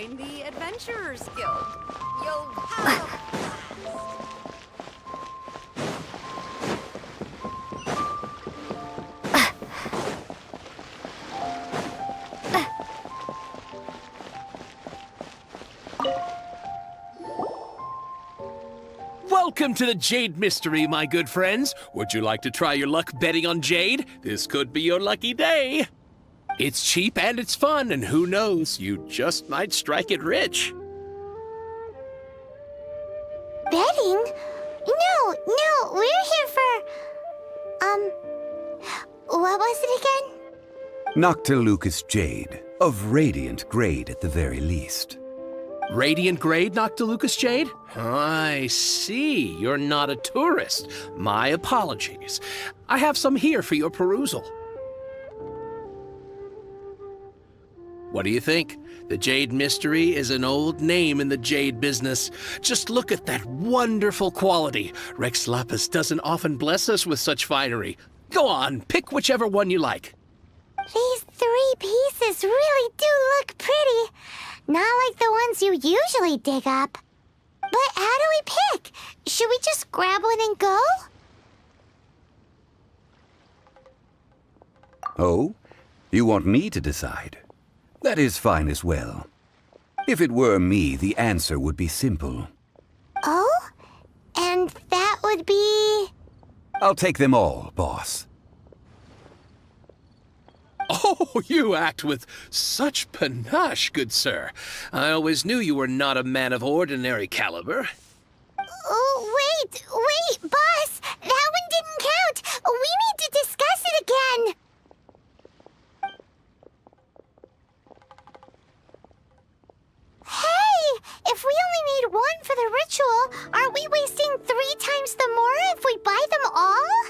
join the Adventurers Guild. You'll have Welcome to the Jade Mystery, my good friends. Would you like to try your luck betting on Jade? This could be your lucky day. It's cheap and it's fun, and who knows, you just might strike it rich. Betting? No, we're here for... what was it again? Noctilucous Jade, of radiant grade at the very least. Radiant grade, Noctilucous Jade? I see. You're not a tourist. My apologies. I have some here for your perusal. What do you think? The Jade Mystery is an old name in the jade business. Just look at that wonderful quality. Rex Lapis doesn't often bless us with such finery. Go on, pick whichever one you like. These 3 pieces really do look pretty. Not like the ones you usually dig up. But how do we pick? Should we just grab one and go? Oh? You want me to decide? That is fine as well. If it were me, the answer would be simple. Oh? And that would be... I'll take them all, boss. Oh, you act with such panache, good sir. I always knew you were not a man of ordinary caliber. Oh, wait, boss! That one didn't count! We need to discuss it again! Hey! If we only need one for the ritual, aren't we wasting 3 times the more if we buy them all?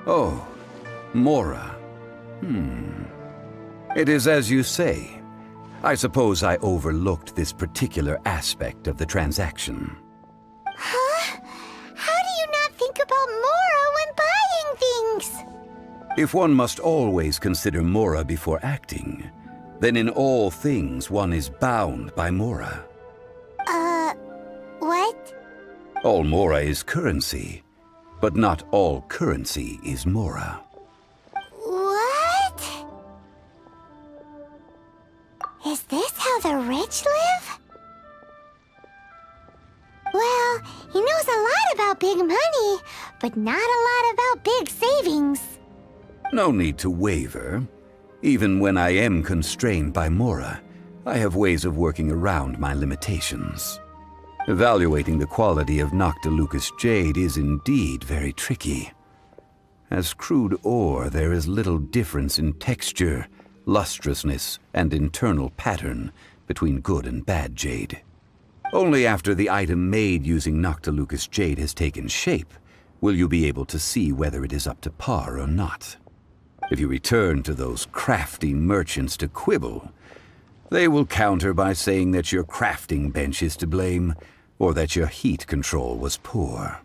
Oh, Mora. It is as you say. I suppose I overlooked this particular aspect of the transaction. Huh? How do you not think about Mora when buying things? If one must always consider Mora before acting, then in all things one is bound by Mora. What? All Mora is currency, but not all currency is Mora. What? Is this how the rich live? Well, he knows a lot about big money, but not a lot about big savings. No need to waver. Even when I am constrained by Mora, I have ways of working around my limitations. Evaluating the quality of Noctilucous Jade is indeed very tricky. As crude ore, there is little difference in texture, lustrousness, and internal pattern between good and bad jade. Only after the item made using Noctilucous Jade has taken shape will you be able to see whether it is up to par or not. If you return to those crafty merchants to quibble, they will counter by saying that your crafting bench is to blame, or that your heat control was poor.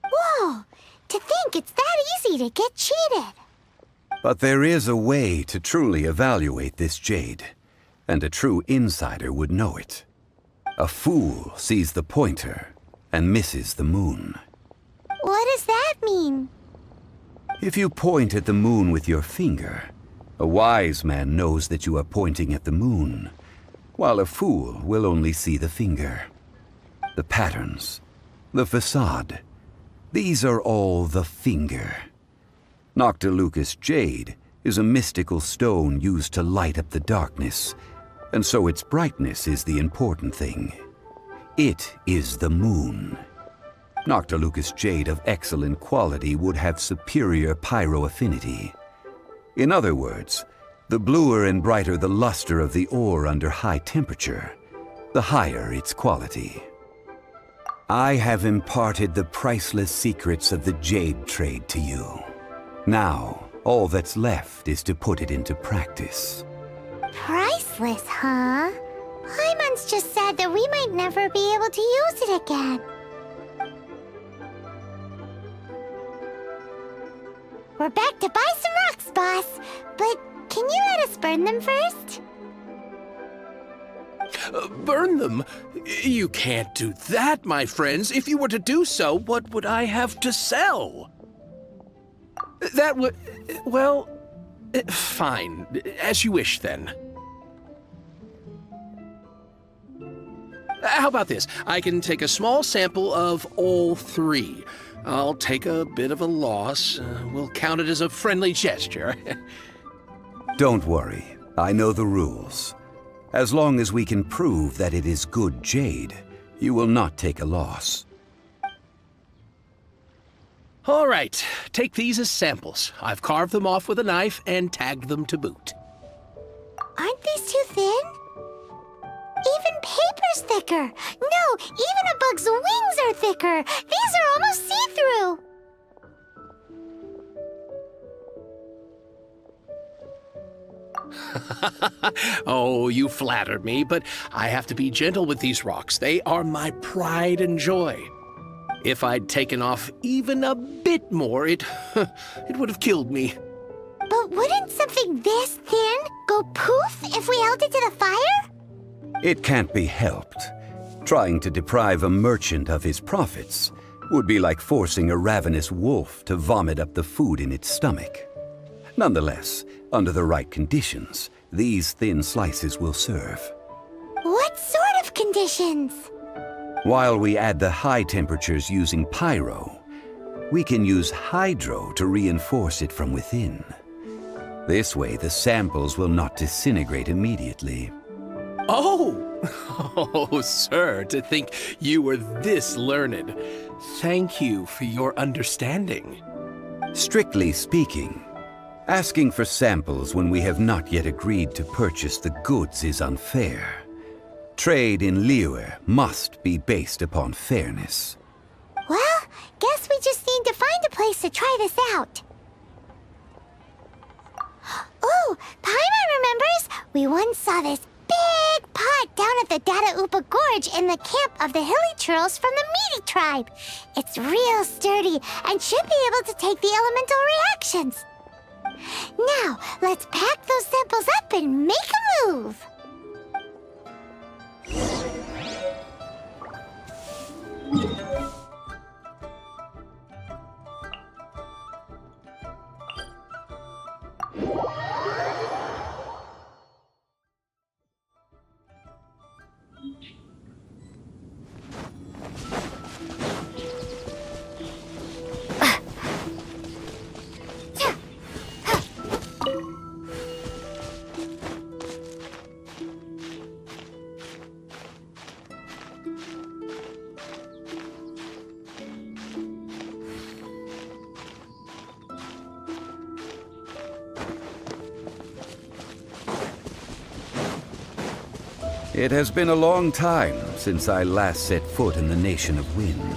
Whoa! To think it's that easy to get cheated. But there is a way to truly evaluate this jade, and a true insider would know it. A fool sees the pointer and misses the moon. What does that mean? If you point at the moon with your finger, a wise man knows that you are pointing at the moon, while a fool will only see the finger. The patterns, the facade, these are all the finger. Noctilucous Jade is a mystical stone used to light up the darkness, and so its brightness is the important thing. It is the moon. Noctilucous Jade of excellent quality would have superior pyro-affinity. In other words, the bluer and brighter the luster of the ore under high temperature, the higher its quality. I have imparted the priceless secrets of the jade trade to you. Now, all that's left is to put it into practice. Priceless, huh? Paimon's just said that we might never be able to use it again. We're back to buy some rocks, boss. But can you let us burn them first? Burn them? You can't do that, my friends. If you were to do so, what would I have to sell? That would... well... fine. As you wish, then. How about this? I can take a small sample of all three. I'll take a bit of a loss. We'll count it as a friendly gesture. Don't worry. I know the rules. As long as we can prove that it is good jade, you will not take a loss. All right. Take these as samples. I've carved them off with a knife and tagged them to boot. Aren't these too thin? Even paper's thicker. No, even a bug's wings are thicker. These are almost see-through. Oh, you flatter me, but I have to be gentle with these rocks. They are my pride and joy. If I'd taken off even a bit more, it would have killed me. But wouldn't something this thin go poof if we held it to the fire? It can't be helped. Trying to deprive a merchant of his profits would be like forcing a ravenous wolf to vomit up the food in its stomach. Nonetheless, under the right conditions, these thin slices will serve. What sort of conditions? While we add the high temperatures using pyro, we can use hydro to reinforce it from within. This way, the samples will not disintegrate immediately. Oh, sir, to think you were this learned. Thank you for your understanding. Strictly speaking, asking for samples when we have not yet agreed to purchase the goods is unfair. Trade in Liyue must be based upon fairness. Well, guess we just need to find a place to try this out. Oh, Paimon remembers we once saw this big pot down at the Data Upa Gorge in the camp of the hilly churls from the Meaty tribe. It's real sturdy and should be able to take the elemental reactions. Now, let's pack those samples up and make a move. It has been a long time since I last set foot in the Nation of Wind.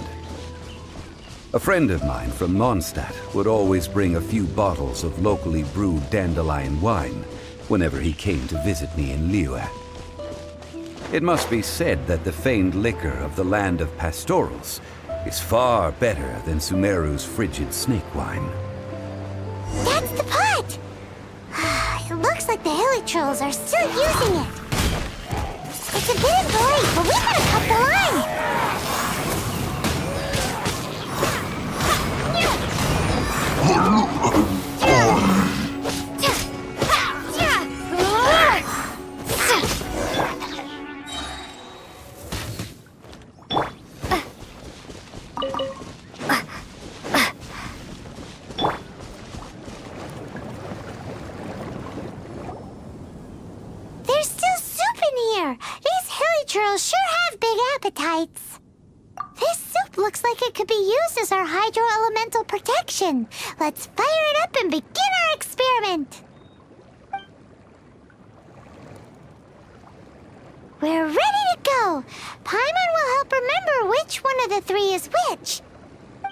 A friend of mine from Mondstadt would always bring a few bottles of locally brewed dandelion wine whenever he came to visit me in Liyue. It must be said that the famed liquor of the land of pastorals is far better than Sumeru's frigid snake wine. That's the pot! It looks like the hilly trolls are still using it. It's a bit late, but we gotta cut the line! There's still soup in here! These hilly churls sure have big appetites. This soup looks like it could be used as our hydro-elemental protection. Let's fire it up and begin our experiment. We're ready to go. Paimon will help remember which one of the three is which.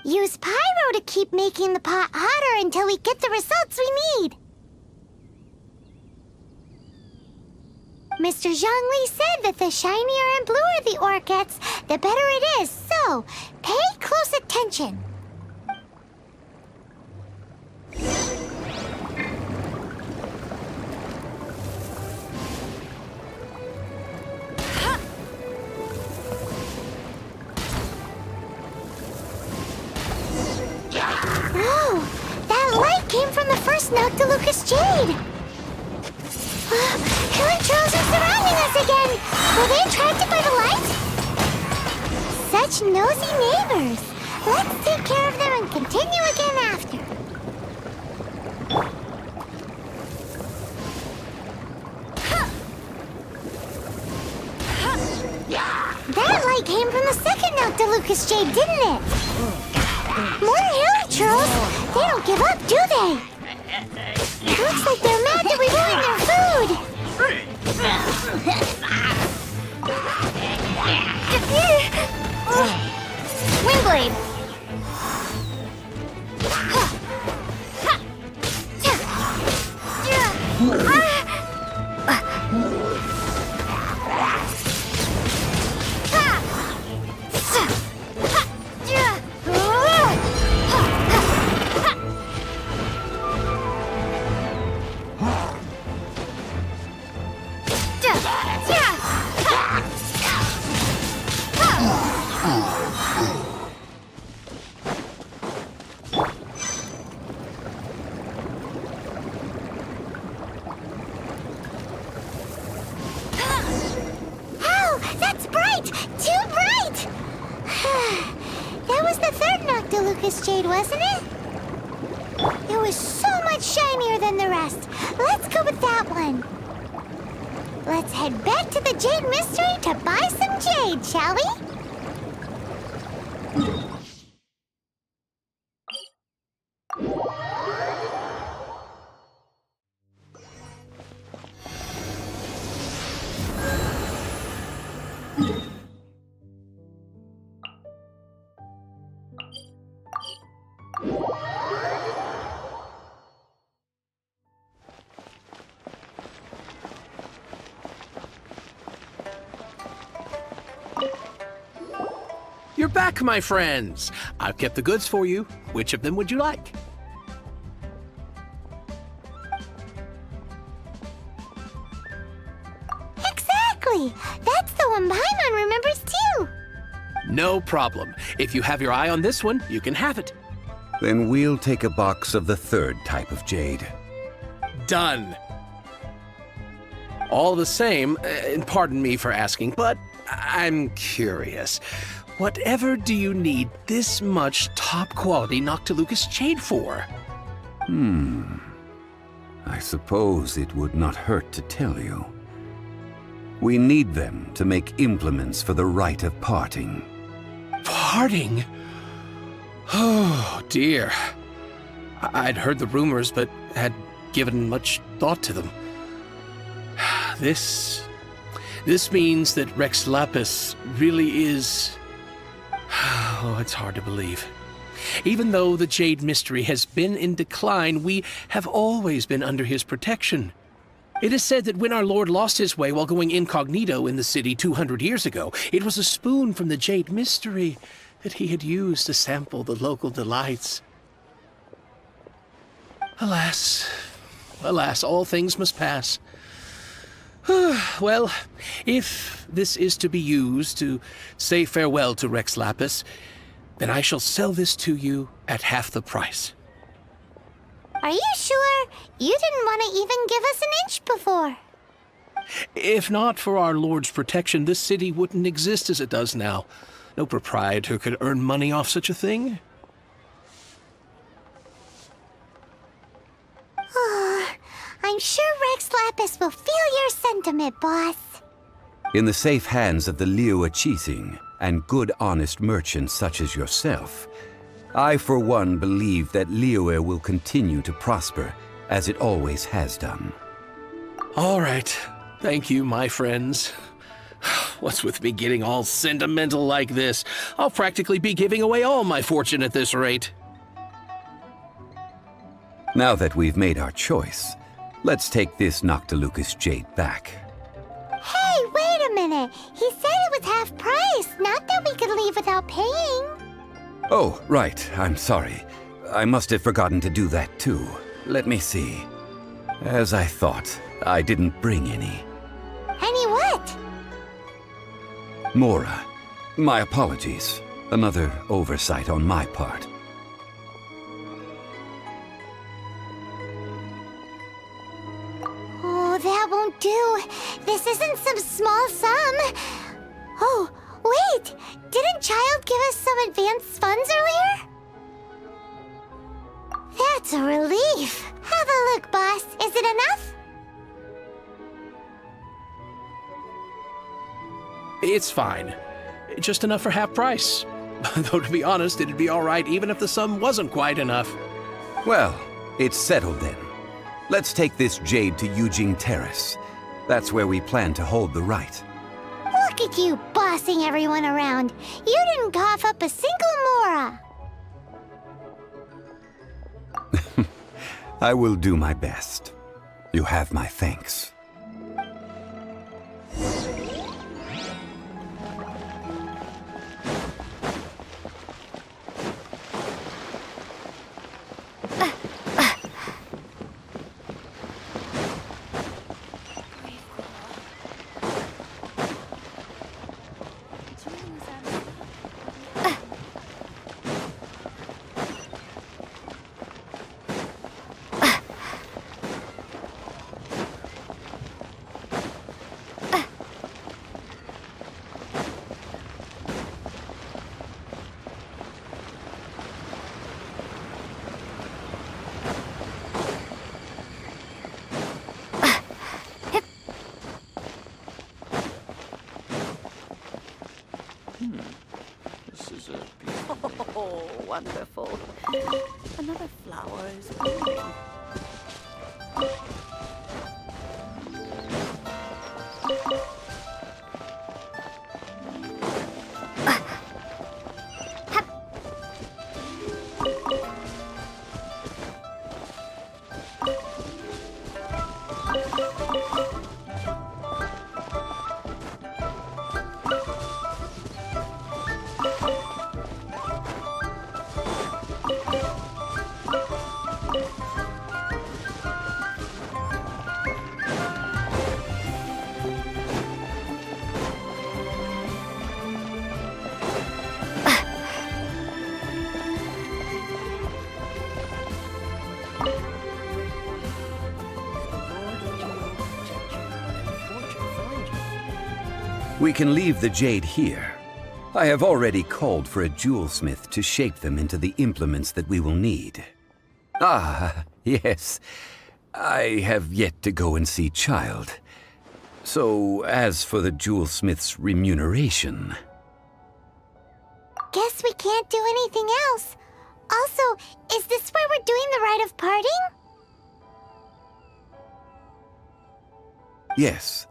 Use pyro to keep making the pot hotter until we get the results we need. Mr. Zhongli said that the shinier and bluer the ore gets, the better it is, so pay close attention. Whoa! That light came from the first Noctilucous Jade! Hilly trolls are surrounding us again! Were they attracted by the light? Such nosy neighbors! Let's take care of them and continue again after. That light came from the second Noctilucous Jade, didn't it? More hilly trolls! They don't give up, do they? Looks like they're mad that we ruined their food! Windblade! Jade, wasn't it? It was so much shinier than the rest. Let's go with that one. Let's head back to the Jade Mystery to buy some jade, shall we? You're back, my friends. I've kept the goods for you. Which of them would you like? Exactly! That's the one Paimon remembers too! No problem. If you have your eye on this one, you can have it. Then we'll take a box of the third type of jade. Done. All the same, and pardon me for asking, but I'm curious. Whatever do you need this much top-quality Noctilucous Jade for? I suppose it would not hurt to tell you. We need them to make implements for the rite of parting. Parting? Oh, dear. I'd heard the rumors, but had given much thought to them. This means that Rex Lapis really is... Oh, it's hard to believe. Even though the Jade Mystery has been in decline, we have always been under his protection. It is said that when our Lord lost his way while going incognito in the city 200 years ago, it was a spoon from the Jade Mystery that he had used to sample the local delights. Alas, alas, all things must pass. Well, if this is to be used to say farewell to Rex Lapis, then I shall sell this to you at half the price. Are you sure? You didn't want to even give us an inch before. If not for our Lord's protection, this city wouldn't exist as it does now. No proprietor could earn money off such a thing. I'm sure Rex Lapis will feel your sentiment, boss. In the safe hands of the Liyue and good honest merchants such as yourself, I for one believe that Liyue will continue to prosper as it always has done. All right. Thank you, my friends. What's with me getting all sentimental like this? I'll practically be giving away all my fortune at this rate. Now that we've made our choice, let's take this Noctilucous jade back. Hey, wait a minute. He said it was half price, not that we could leave without paying. Oh, right. I'm sorry. I must have forgotten to do that too. Let me see. As I thought, I didn't bring any. Any what? Mora, my apologies. Another oversight on my part. Oh, that won't do. This isn't some small sum. Oh, wait! Didn't Child give us some advanced funds earlier? That's a relief. Have a look, boss. Is it enough? It's fine. Just enough for half price. Though to be honest, it'd be all right even if the sum wasn't quite enough. Well, it's settled then. Let's take this jade to Yujing Terrace. That's where we plan to hold the rite. Look at you bossing everyone around. You didn't cough up a single Mora. I will do my best. You have my thanks. Oh, wonderful. Another flower is blooming. We can leave the jade here. I have already called for a jewelsmith to shape them into the implements that we will need. Ah, yes. I have yet to go and see Child. So, as for the jewelsmith's remuneration... Guess we can't do anything else. Also, is this where we're doing the rite of parting? Yes.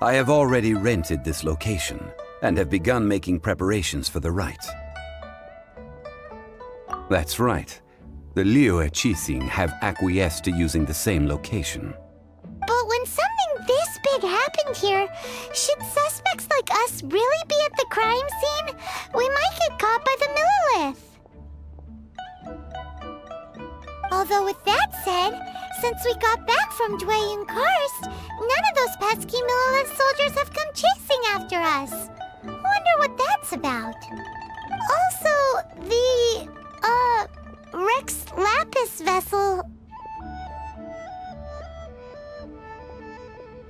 I have already rented this location, and have begun making preparations for the rite. That's right. The Liyue have acquiesced to using the same location. But when something this big happened here, should suspects like us really be at the crime scene? We might get caught by the Millilith. Although with that said, since we got back from Dwayne Karst, none of those pesky Millilith soldiers have come chasing after us. Wonder what that's about. Also, the, Rex Lapis vessel...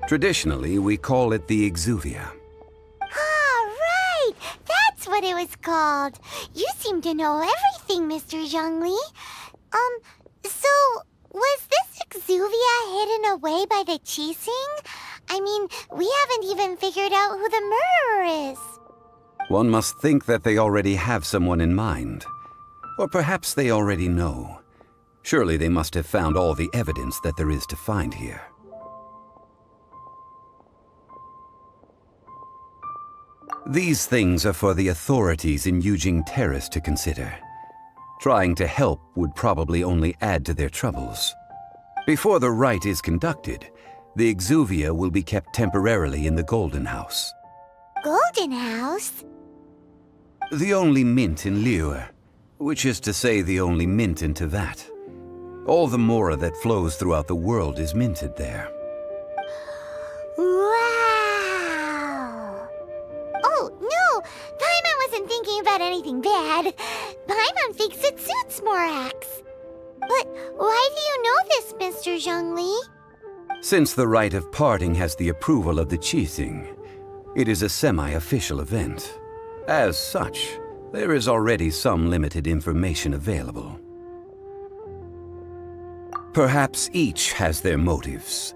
Traditionally, we call it the Exuvia. Ah, right! That's what it was called. You seem to know everything, Mr. Zhongli. So, was this Exuvia hidden away by the Qixing? I mean, we haven't even figured out who the murderer is. One must think that they already have someone in mind. Or perhaps they already know. Surely they must have found all the evidence that there is to find here. These things are for the authorities in Yujing Terrace to consider. Trying to help would probably only add to their troubles. Before the rite is conducted, the exuvia will be kept temporarily in the Golden House. Golden House? The only mint in Liyue, which is to say the only mint in Teyvat. All the mora that flows throughout the world is minted there. Wow! Oh, no! Paimon wasn't thinking about anything bad. Paimon thinks it suits Morax. But why do you know this, Mr. Zhongli? Since the rite of parting has the approval of the Qixing, it is a semi-official event. As such, there is already some limited information available. Perhaps each has their motives,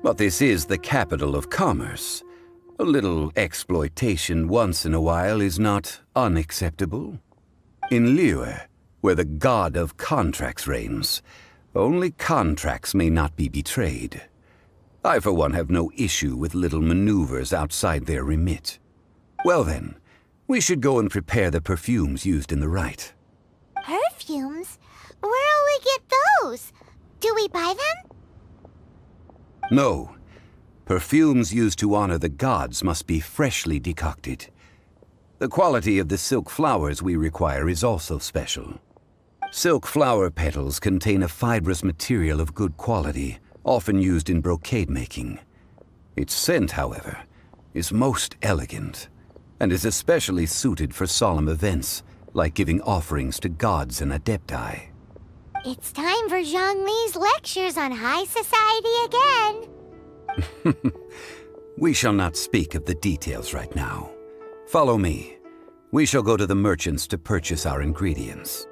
but this is the capital of commerce. A little exploitation once in a while is not unacceptable. In Liyue, where the god of contracts reigns, only contracts may not be betrayed. I, for one, have no issue with little maneuvers outside their remit. Well then, we should go and prepare the perfumes used in the rite. Perfumes? Where'll we get those? Do we buy them? No. Perfumes used to honor the gods must be freshly decocted. The quality of the silk flowers we require is also special. Silk flower petals contain a fibrous material of good quality, often used in brocade making. Its scent, however, is most elegant, and is especially suited for solemn events, like giving offerings to gods and adepti. It's time for Zhongli's lectures on high society again. We shall not speak of the details right now. Follow me. We shall go to the merchants to purchase our ingredients.